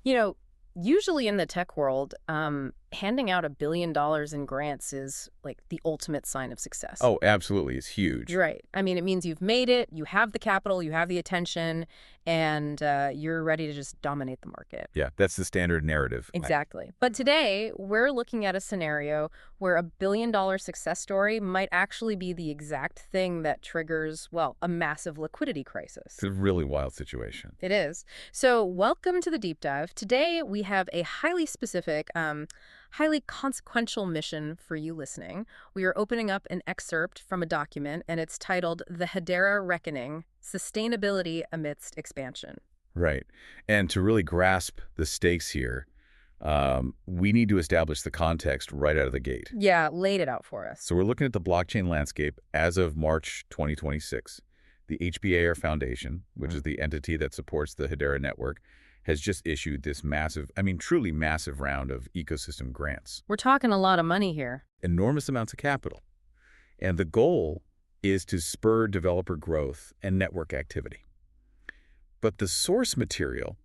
You know, usually in the tech world, handing out $1 billion in grants is like the ultimate sign of success. Oh, absolutely. It's You're huge. right. I mean, it means you've made it, you have the capital, you have the attention, and you're ready to just dominate the market. Yeah, that's the standard narrative. Exactly. But today, we're looking at a scenario where $1 billion success story might actually be the exact thing that triggers, well, a massive liquidity crisis. It's a really wild situation. It is. So welcome to the deep dive. Today, we have a highly specific, highly consequential mission for you listening. We are opening up an excerpt from a document, and it's titled The Hedera Reckoning, Sustainability Amidst Expansion. Right. And to really grasp the stakes here, we need to establish the context right out of the gate. Yeah, laid it out for us. So we're looking at the blockchain landscape as of March 2026. The HBAR Foundation, which is the entity that supports the Hedera network, has just issued this massive, truly massive round of ecosystem grants. We're talking a lot of money here. Enormous amounts of capital. And the goal is to spur developer growth and network activity. But the source material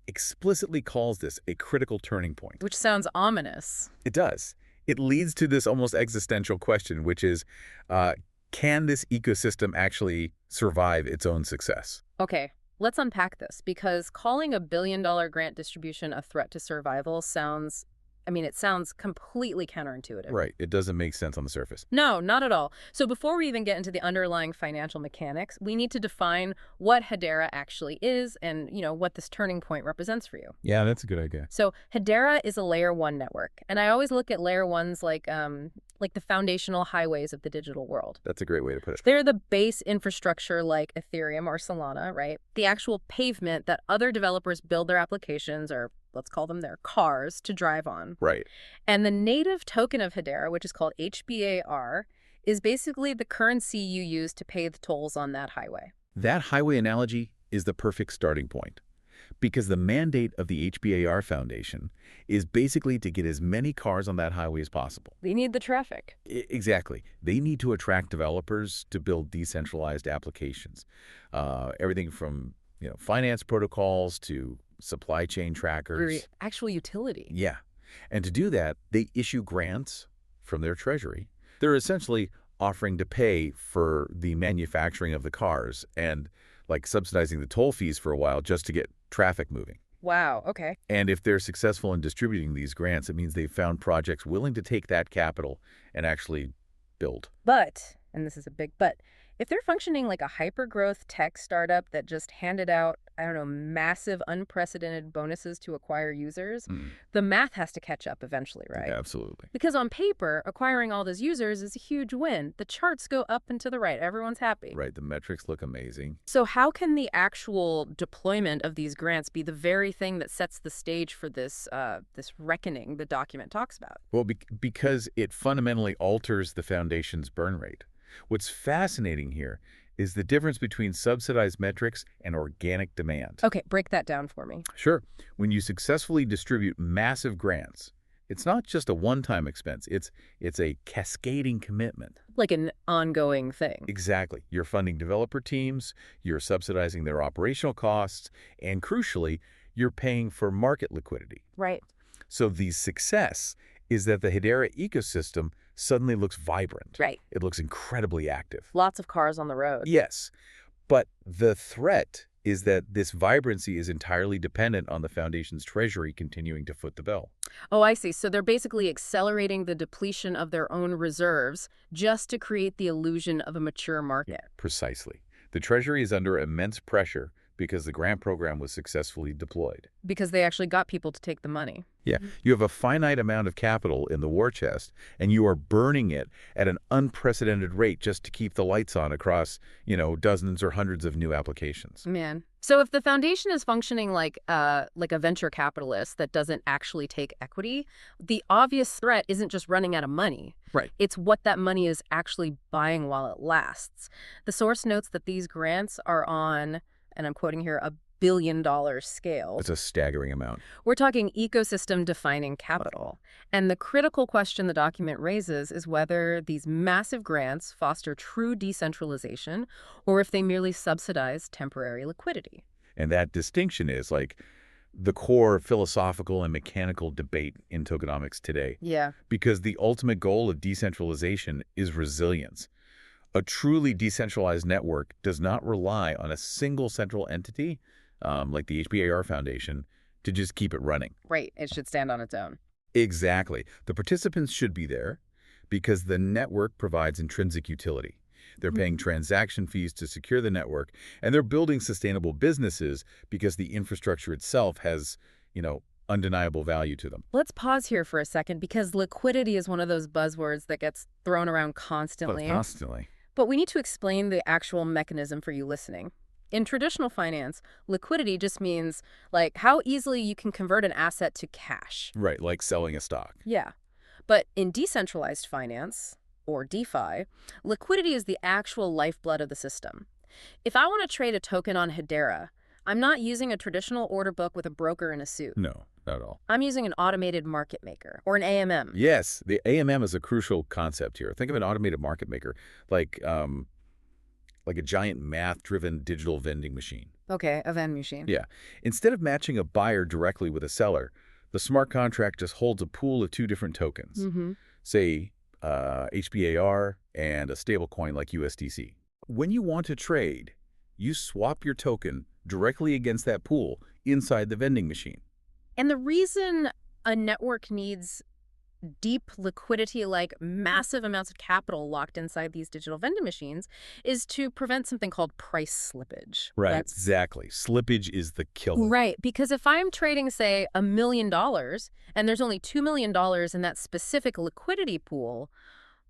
explicitly calls this a critical turning point. Which sounds ominous. It does. It leads to this almost existential question, which is, can this ecosystem actually survive its own success? Okay, let's unpack this, because calling $1 billion grant distribution a threat to survival sounds, it sounds completely counterintuitive. Right. It doesn't make sense on the surface. No, not at all. So before we even get into the underlying financial mechanics, we need to define what Hedera actually is and, what this turning point represents for you. Yeah, that's a good idea. So Hedera is a layer 1 network, and I always look at layer 1s like the foundational highways of the digital world. That's a great way to put it. They're the base infrastructure like Ethereum or Solana, right? The actual pavement that other developers build their applications, or let's call them their cars, to drive on. Right. And the native token of Hedera, which is called HBAR, is basically the currency you use to pay the tolls on that highway. That highway analogy is the perfect starting point, because the mandate of the HBAR Foundation is basically to get as many cars on that highway as possible. They need the traffic. Exactly. They need to attract developers to build decentralized applications. Everything from finance protocols to supply chain trackers. Actual utility. Yeah. And to do that, they issue grants from their treasury. They're essentially offering to pay for the manufacturing of the cars and subsidizing the toll fees for a while just to get traffic moving. Wow, okay. And if they're successful in distributing these grants, it means they've found projects willing to take that capital and actually build. But, and this is a big but, if they're functioning like a hyper-growth tech startup that just handed out, massive unprecedented bonuses to acquire users, the math has to catch up eventually, right? Absolutely. Because on paper, acquiring all those users is a huge win. The charts go up and to the right. Everyone's happy. Right. The metrics look amazing. So how can the actual deployment of these grants be the very thing that sets the stage for this reckoning the document talks about? Well, because it fundamentally alters the foundation's burn rate. What's fascinating here is the difference between subsidized metrics and organic demand. Okay, break that down for me. Sure. When you successfully distribute massive grants, it's not just a one-time expense. It's a cascading commitment. Like an ongoing thing. Exactly. You're funding developer teams, you're subsidizing their operational costs, and crucially, you're paying for market liquidity. Right. So the success is that the Hedera ecosystem suddenly looks vibrant. Right. It looks incredibly active. Lots of cars on the road. Yes, but the threat is that this vibrancy is entirely dependent on the foundation's treasury continuing to foot the bill. Oh, I see. So they're basically accelerating the depletion of their own reserves just to create the illusion of a mature market. Precisely. The treasury is under immense pressure because the grant program was successfully deployed. Because they actually got people to take the money. Yeah, you have a finite amount of capital in the war chest, and you are burning it at an unprecedented rate just to keep the lights on across, dozens or hundreds of new applications. Man. So if the foundation is functioning like a venture capitalist that doesn't actually take equity, the obvious threat isn't just running out of money. Right. It's what that money is actually buying while it lasts. The source notes that these grants are on, and I'm quoting here, $1 billion scale. It's a staggering amount. We're talking ecosystem-defining capital. And the critical question the document raises is whether these massive grants foster true decentralization or if they merely subsidize temporary liquidity. And that distinction is the core philosophical and mechanical debate in tokenomics today, Yeah. because the ultimate goal of decentralization is resilience. A truly decentralized network does not rely on a single central entity, like the HBAR Foundation, to just keep it running. Right. It should stand on its own. Exactly. The participants should be there because the network provides intrinsic utility. They're paying transaction fees to secure the network, and they're building sustainable businesses because the infrastructure itself has, undeniable value to them. Let's pause here for a second because liquidity is one of those buzzwords that gets thrown around constantly. Constantly. But we need to explain the actual mechanism for you listening. In traditional finance, liquidity just means like how easily you can convert an asset to cash. Right, like selling a stock. Yeah. But in decentralized finance, or DeFi, liquidity is the actual lifeblood of the system. If I want to trade a token on Hedera, I'm not using a traditional order book with a broker in a suit. No, not at all. I'm using an automated market maker, or an AMM. Yes, the AMM is a crucial concept here. Think of an automated market maker like a giant math-driven digital vending machine. Okay, a vending machine. Yeah. Instead of matching a buyer directly with a seller, the smart contract just holds a pool of two different tokens, say HBAR and a stablecoin like USDC. When you want to trade, you swap your token directly against that pool inside the vending machine. And the reason a network needs deep liquidity, like massive amounts of capital locked inside these digital vending machines, is to prevent something called price slippage. Right, exactly. Slippage is the killer. Right, because if I'm trading, say, $1 million, and there's only $2 million in that specific liquidity pool,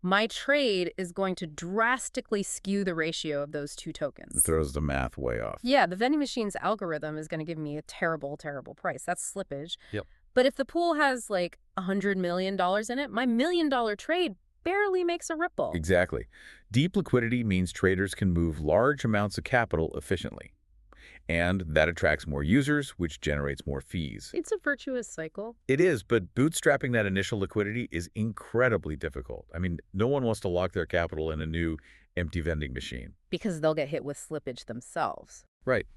my trade is going to drastically skew the ratio of those two tokens. It throws the math way off. Yeah, the vending machine's algorithm is going to give me a terrible, terrible price. That's slippage. Yep. But if the pool has like $100 million in it, my $1 million trade barely makes a ripple. Exactly. Deep liquidity means traders can move large amounts of capital efficiently. And that attracts more users, which generates more fees. It's a virtuous cycle. It is, but bootstrapping that initial liquidity is incredibly difficult. I mean, no one wants to lock their capital in a new empty vending machine. Because they'll get hit with slippage themselves. Right.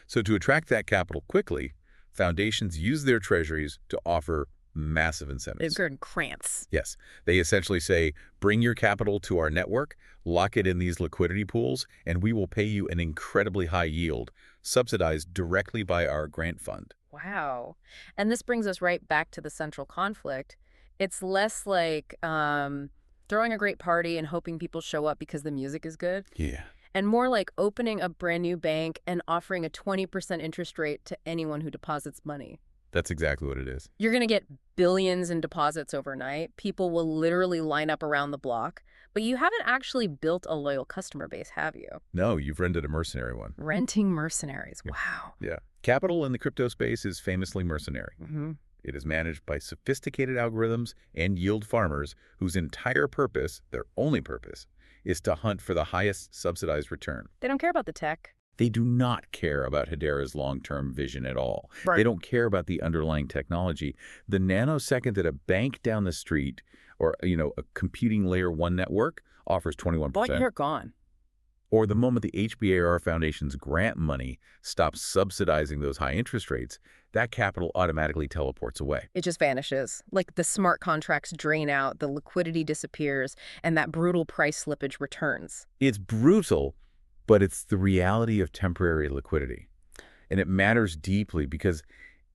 So to attract that capital quickly, foundations use their treasuries to offer massive incentives. They're grants. Yes. They essentially say, bring your capital to our network, lock it in these liquidity pools, and we will pay you an incredibly high yield, subsidized directly by our grant fund. Wow. And this brings us right back to the central conflict. It's less like throwing a great party and hoping people show up because the music is good. Yeah. And more like opening a brand new bank and offering a 20% interest rate to anyone who deposits money. That's exactly what it is. You're going to get billions in deposits overnight. People will literally line up around the block. But you haven't actually built a loyal customer base, have you? No, you've rented a mercenary one. Renting mercenaries. Wow. Yeah. Capital in the crypto space is famously mercenary. Mm-hmm. It is managed by sophisticated algorithms and yield farmers whose entire purpose, their only purpose, is to hunt for the highest subsidized return. They don't care about the tech. They do not care about Hedera's long-term vision at all. Right. They don't care about the underlying technology. The nanosecond that a bank down the street or, a computing layer 1 network offers 21%. But you're gone. Or the moment the HBAR Foundation's grant money stops subsidizing those high interest rates, that capital automatically teleports away. It just vanishes. Like the smart contracts drain out, the liquidity disappears, and that brutal price slippage returns. It's brutal, but it's the reality of temporary liquidity. And it matters deeply because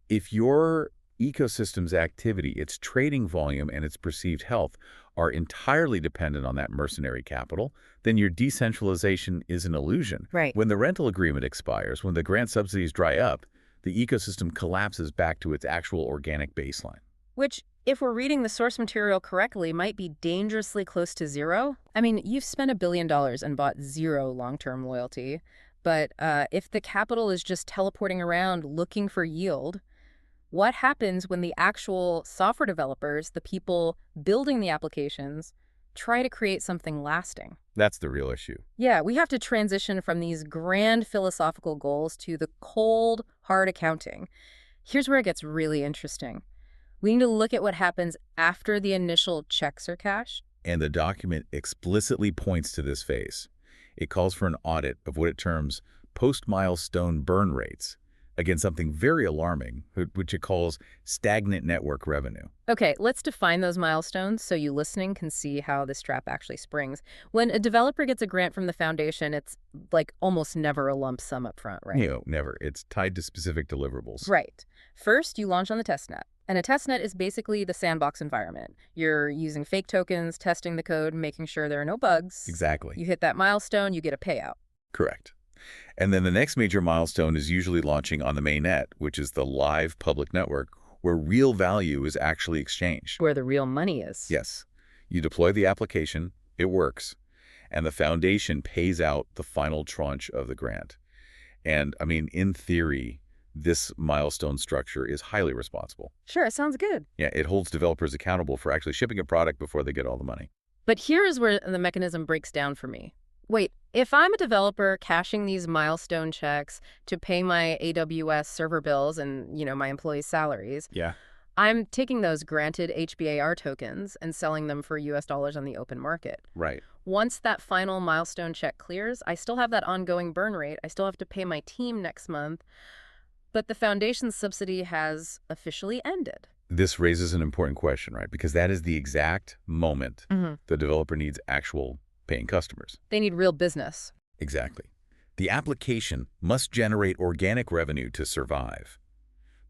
if your ecosystem's activity, its trading volume, and its perceived health are entirely dependent on that mercenary capital, then your decentralization is an illusion. Right. When the rental agreement expires, when the grant subsidies dry up, the ecosystem collapses back to its actual organic baseline. Which, if we're reading the source material correctly, might be dangerously close to zero. I mean, you've spent $1 billion and bought zero long-term loyalty. But if the capital is just teleporting around looking for yield, what happens when the actual software developers, the people building the applications, try to create something lasting? That's the real issue. Yeah, we have to transition from these grand philosophical goals to the cold, hard accounting. Here's where it gets really interesting. We need to look at what happens after the initial checks are cashed. And the document explicitly points to this phase. It calls for an audit of what it terms post-milestone burn rates. against something very alarming, which it calls stagnant network revenue. Okay, let's define those milestones so you listening can see how this trap actually springs. When a developer gets a grant from the foundation, it's like almost never a lump sum up front, right? Never. It's tied to specific deliverables. Right. First, you launch on the testnet. And a testnet is basically the sandbox environment. You're using fake tokens, testing the code, making sure there are no bugs. Exactly. You hit that milestone, you get a payout. Correct. And then the next major milestone is usually launching on the mainnet, which is the live public network where real value is actually exchanged. Where the real money is. Yes. You deploy the application, it works, and the foundation pays out the final tranche of the grant. And, I mean, in theory, this milestone structure is highly responsible. Sure, it sounds good. Yeah, it holds developers accountable for actually shipping a product before they get all the money. But here is where the mechanism breaks down for me. Wait, if I'm a developer cashing these milestone checks to pay my AWS server bills and, my employees' salaries, Yeah. I'm taking those granted HBAR tokens and selling them for US dollars on the open market. Right. Once that final milestone check clears, I still have that ongoing burn rate. I still have to pay my team next month. But the foundation's subsidy has officially ended. This raises an important question, right? Because that is the exact moment the developer needs actual paying customers. They need real business. Exactly. The application must generate organic revenue to survive.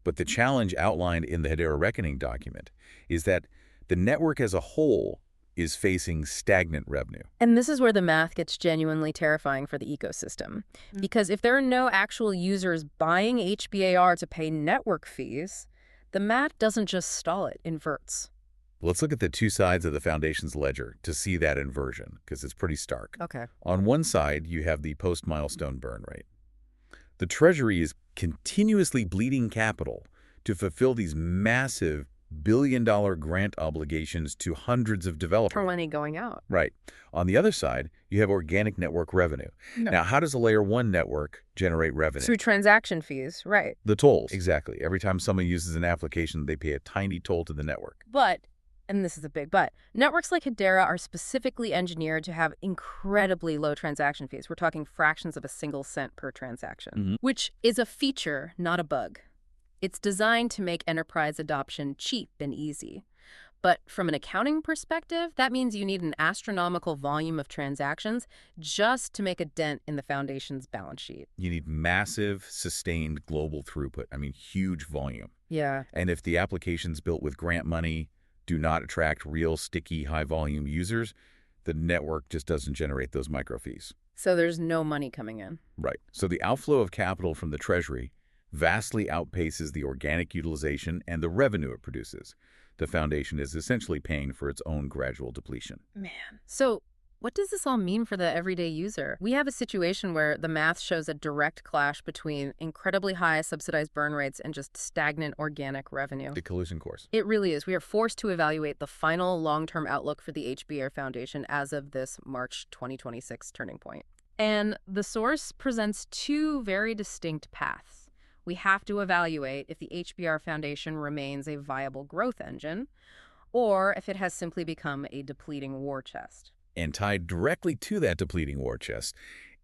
But the challenge outlined in the Hedera Reckoning document is that the network as a whole is facing stagnant revenue. And this is where the math gets genuinely terrifying for the ecosystem. Because if there are no actual users buying HBAR to pay network fees, the math doesn't just stall, it inverts. Let's look at the two sides of the foundation's ledger to see that inversion, because it's pretty stark. Okay. On one side, you have the post-milestone burn rate. The Treasury is continuously bleeding capital to fulfill these massive billion-dollar grant obligations to hundreds of developers. For money going out. Right. On the other side, you have organic network revenue. No. Now, how does a layer 1 network generate revenue? Through transaction fees, right. The tolls. Exactly. Every time someone uses an application, they pay a tiny toll to the network. But, and this is a big but, networks like Hedera are specifically engineered to have incredibly low transaction fees. We're talking fractions of a single cent per transaction, which is a feature, not a bug. It's designed to make enterprise adoption cheap and easy. But from an accounting perspective, that means you need an astronomical volume of transactions just to make a dent in the foundation's balance sheet. You need massive, sustained global throughput. I mean, huge volume. Yeah. And if the applications built with grant money do not attract real, sticky, high-volume users, the network just doesn't generate those micro fees. So there's no money coming in. Right. So the outflow of capital from the Treasury vastly outpaces the organic utilization and the revenue it produces. The foundation is essentially paying for its own gradual depletion. Man. So what does this all mean for the everyday user? We have a situation where the math shows a direct clash between incredibly high subsidized burn rates and just stagnant organic revenue. The collision course. It really is. We are forced to evaluate the final long-term outlook for the HBAR Foundation as of this March 2026 turning point. And the source presents two very distinct paths. We have to evaluate if the HBAR Foundation remains a viable growth engine or if it has simply become a depleting war chest. And tied directly to that depleting war chest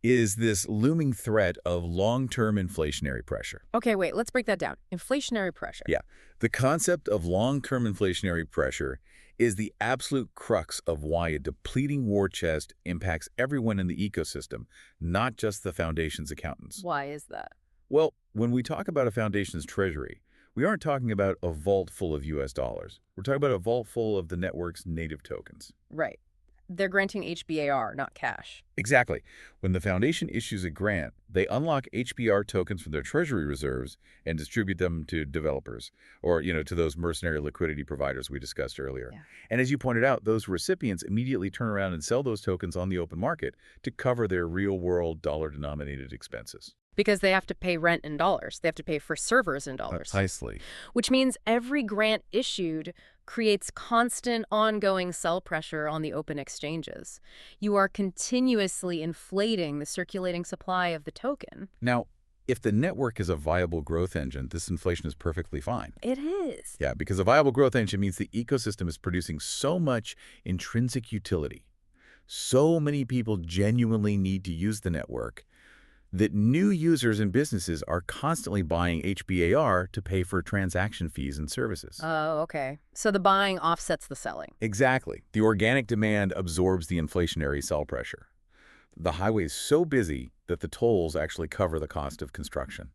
is this looming threat of long-term inflationary pressure. Okay, wait, let's break that down. Inflationary pressure. Yeah. The concept of long-term inflationary pressure is the absolute crux of why a depleting war chest impacts everyone in the ecosystem, not just the foundation's accountants. Why is that? Well, when we talk about a foundation's treasury, we aren't talking about a vault full of US dollars. We're talking about a vault full of the network's native tokens. Right. They're granting HBAR, not cash. Exactly. When the foundation issues a grant, they unlock HBR tokens from their treasury reserves and distribute them to developers or, to those mercenary liquidity providers we discussed earlier. Yeah. And as you pointed out, those recipients immediately turn around and sell those tokens on the open market to cover their real-world dollar-denominated expenses. Because they have to pay rent in dollars. They have to pay for servers in dollars. Precisely. Which means every grant issued creates constant, ongoing sell pressure on the open exchanges. You are continuously inflating the circulating supply of the token. Now, if the network is a viable growth engine, this inflation is perfectly fine. It is. Yeah, because a viable growth engine means the ecosystem is producing so much intrinsic utility. So many people genuinely need to use the network that new users and businesses are constantly buying HBAR to pay for transaction fees and services. Oh, okay. So the buying offsets the selling. Exactly. The organic demand absorbs the inflationary sell pressure. The highway is so busy that the tolls actually cover the cost of construction.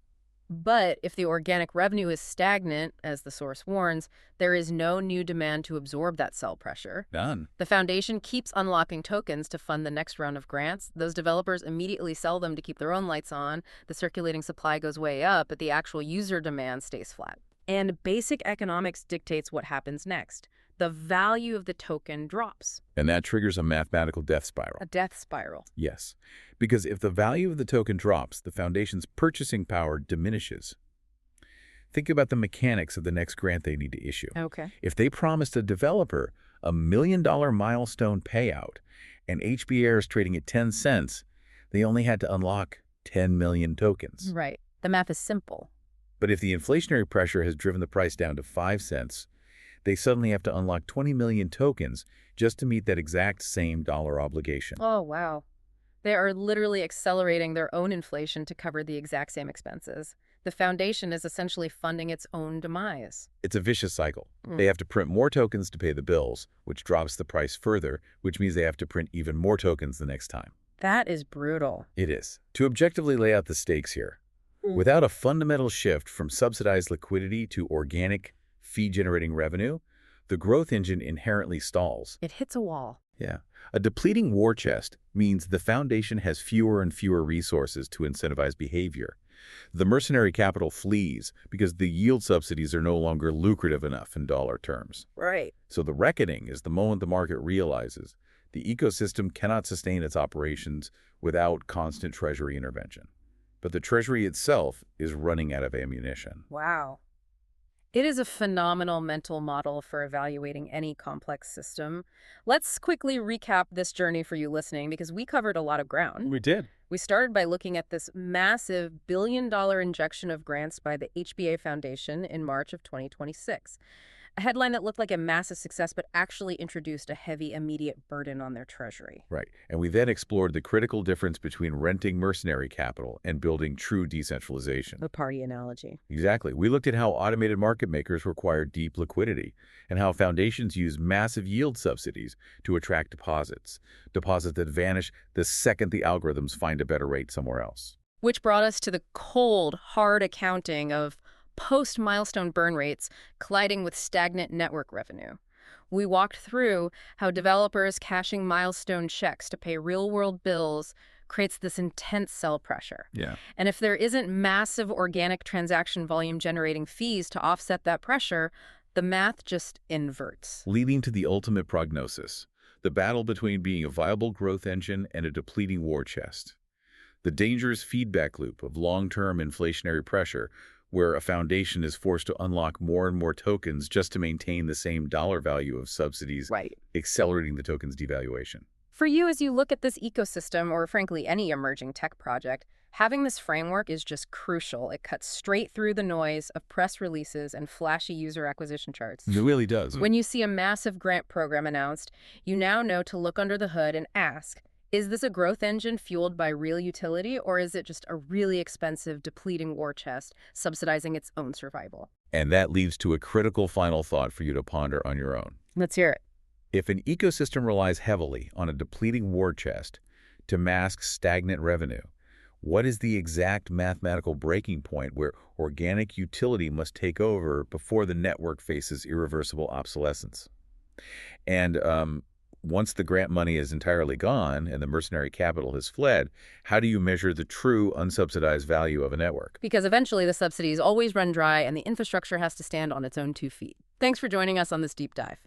But if the organic revenue is stagnant, as the source warns, there is no new demand to absorb that sell pressure. None. The foundation keeps unlocking tokens to fund the next round of grants. Those developers immediately sell them to keep their own lights on. The circulating supply goes way up, but the actual user demand stays flat. And basic economics dictates what happens next. The value of the token drops. And that triggers a mathematical death spiral. A death spiral. Yes, because if the value of the token drops, the foundation's purchasing power diminishes. Think about the mechanics of the next grant they need to issue. Okay. If they promised a developer a $1 million milestone payout and HBAR is trading at 10 cents, they only had to unlock 10 million tokens. Right. The math is simple. But if the inflationary pressure has driven the price down to 5 cents, they suddenly have to unlock 20 million tokens just to meet that exact same dollar obligation. Oh, wow. They are literally accelerating their own inflation to cover the exact same expenses. The foundation is essentially funding its own demise. It's a vicious cycle. They have to print more tokens to pay the bills, which drops the price further, which means they have to print even more tokens the next time. That is brutal. It is. To objectively lay out the stakes here, without a fundamental shift from subsidized liquidity to organic, fee-generating revenue, the growth engine inherently stalls. It hits a wall. Yeah. A depleting war chest means the foundation has fewer and fewer resources to incentivize behavior. The mercenary capital flees because the yield subsidies are no longer lucrative enough in dollar terms. Right. So the reckoning is the moment the market realizes the ecosystem cannot sustain its operations without constant Treasury intervention. But the Treasury itself is running out of ammunition. Wow. It is a phenomenal mental model for evaluating any complex system. Let's quickly recap this journey for you listening because we covered a lot of ground. We did. We started by looking at this massive billion-dollar injection of grants by the HBA Foundation in March of 2026. A headline that looked like a massive success but actually introduced a heavy immediate burden on their treasury. Right. And we then explored the critical difference between renting mercenary capital and building true decentralization. The party analogy. Exactly. We looked at how automated market makers require deep liquidity and how foundations use massive yield subsidies to attract deposits that vanish the second the algorithms find a better rate somewhere else. Which brought us to the cold, hard accounting of post-milestone burn rates colliding with stagnant network revenue. We walked through how developers cashing milestone checks to pay real-world bills creates this intense sell pressure. Yeah. And if there isn't massive organic transaction volume generating fees to offset that pressure, the math just inverts. Leading to the ultimate prognosis, the battle between being a viable growth engine and a depleting war chest. The dangerous feedback loop of long-term inflationary pressure where a foundation is forced to unlock more and more tokens just to maintain the same dollar value of subsidies, Right. accelerating the token's devaluation. For you, as you look at this ecosystem, or frankly any emerging tech project, having this framework is just crucial. It cuts straight through the noise of press releases and flashy user acquisition charts. It really does. When you see a massive grant program announced, you now know to look under the hood and ask, is this a growth engine fueled by real utility, or is it just a really expensive, depleting war chest subsidizing its own survival? And that leads to a critical final thought for you to ponder on your own. Let's hear it. If an ecosystem relies heavily on a depleting war chest to mask stagnant revenue, what is the exact mathematical breaking point where organic utility must take over before the network faces irreversible obsolescence? And once the grant money is entirely gone and the mercenary capital has fled, how do you measure the true unsubsidized value of a network? Because eventually the subsidies always run dry and the infrastructure has to stand on its own 2 feet. Thanks for joining us on this deep dive.